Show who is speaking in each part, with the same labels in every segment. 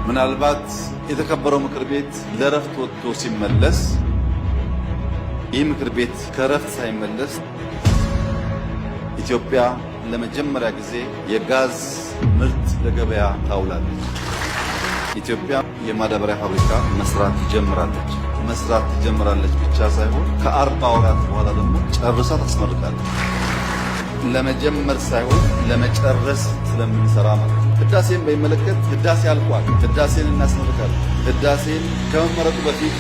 Speaker 1: ምናልባት የተከበረው ምክር ቤት ለረፍት ወጥቶ ሲመለስ ይህ ምክር ቤት ከረፍት ሳይመለስ ኢትዮጵያ ለመጀመሪያ ጊዜ የጋዝ ምርት ለገበያ ታውላለች። ኢትዮጵያ የማዳበሪያ ፋብሪካ መስራት ትጀምራለች ብቻ ሳይሆን ከ40 ወራት በኋላ ደግሞ ጨርሳ ታስመርቃለች። ለመጀመር ሳይሆን ለመጨረስ ስለምንሰራ ማለት ነው። ህዳሴን በሚመለከት ህዳሴ አልቋል። ህዳሴን እናስመርቃለን። ህዳሴን ከመመረቁ በፊት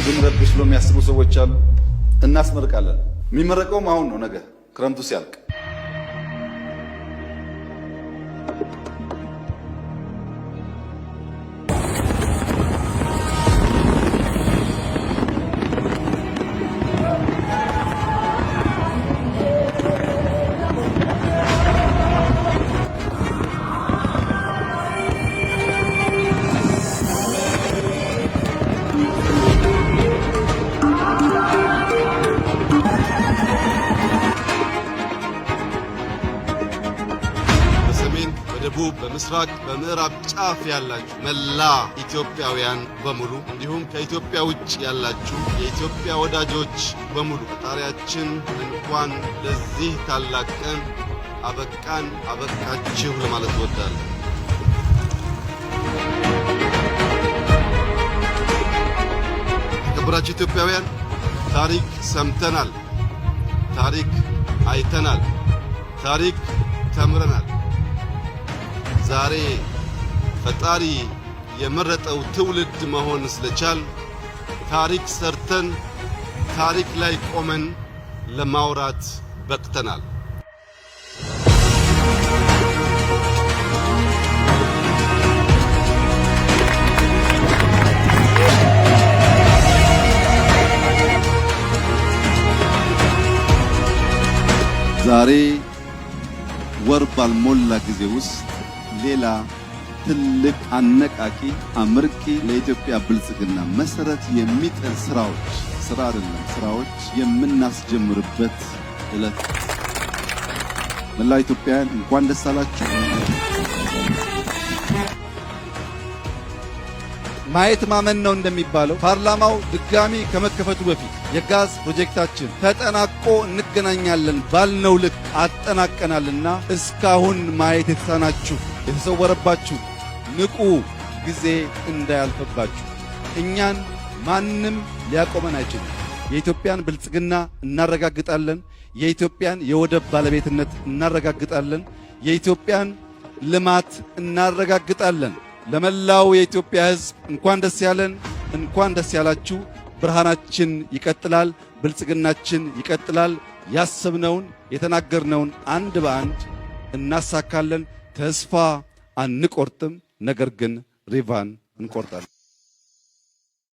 Speaker 1: ብንረብሽ ብሎ የሚያስቡ ሰዎች አሉ። እናስመርቃለን። የሚመረቀውም አሁን ነው፣ ነገ ክረምቱ ሲያልቅ።
Speaker 2: በደቡብ፣ በምስራቅ፣ በምዕራብ ጫፍ ያላችሁ መላ ኢትዮጵያውያን በሙሉ እንዲሁም ከኢትዮጵያ ውጭ ያላችሁ የኢትዮጵያ ወዳጆች በሙሉ ፈጣሪያችን እንኳን ለዚህ ታላቅ ቀን አበቃን አበቃችሁ ለማለት እወዳለሁ። የተከበራችሁ ኢትዮጵያውያን፣ ታሪክ ሰምተናል፣ ታሪክ አይተናል፣ ታሪክ ተምረናል። ዛሬ ፈጣሪ የመረጠው ትውልድ መሆን ስለቻል ታሪክ ሰርተን ታሪክ ላይ ቆመን ለማውራት በቅተናል።
Speaker 1: ዛሬ ወር ባልሞላ ጊዜ ውስጥ ሌላ ትልቅ አነቃቂ አመርቂ ለኢትዮጵያ ብልጽግና መሰረት የሚጥል ስራዎች የምናስጀምርበት ዕለት። መላው ኢትዮጵያውያን እንኳን ደስ አላችሁ። ማየት ማመን ነው እንደሚባለው ፓርላማው ድጋሚ ከመከፈቱ በፊት የጋዝ ፕሮጀክታችን ተጠናቆ እንገናኛለን ባልነው ልክ አጠናቀናልና እስካሁን ማየት የተሳናችሁ የተሰወረባችሁ ንቁ፣ ጊዜ እንዳያልፈባችሁ። እኛን ማንም ሊያቆመን አይችልም። የኢትዮጵያን ብልጽግና እናረጋግጣለን። የኢትዮጵያን የወደብ ባለቤትነት እናረጋግጣለን። የኢትዮጵያን ልማት እናረጋግጣለን። ለመላው የኢትዮጵያ ሕዝብ እንኳን ደስ ያለን፣ እንኳን ደስ ያላችሁ። ብርሃናችን ይቀጥላል፣ ብልጽግናችን ይቀጥላል። ያሰብነውን የተናገርነውን አንድ በአንድ እናሳካለን። ተስፋ አንቆርጥም፣ ነገር ግን ሪቫን እንቆርጣለን።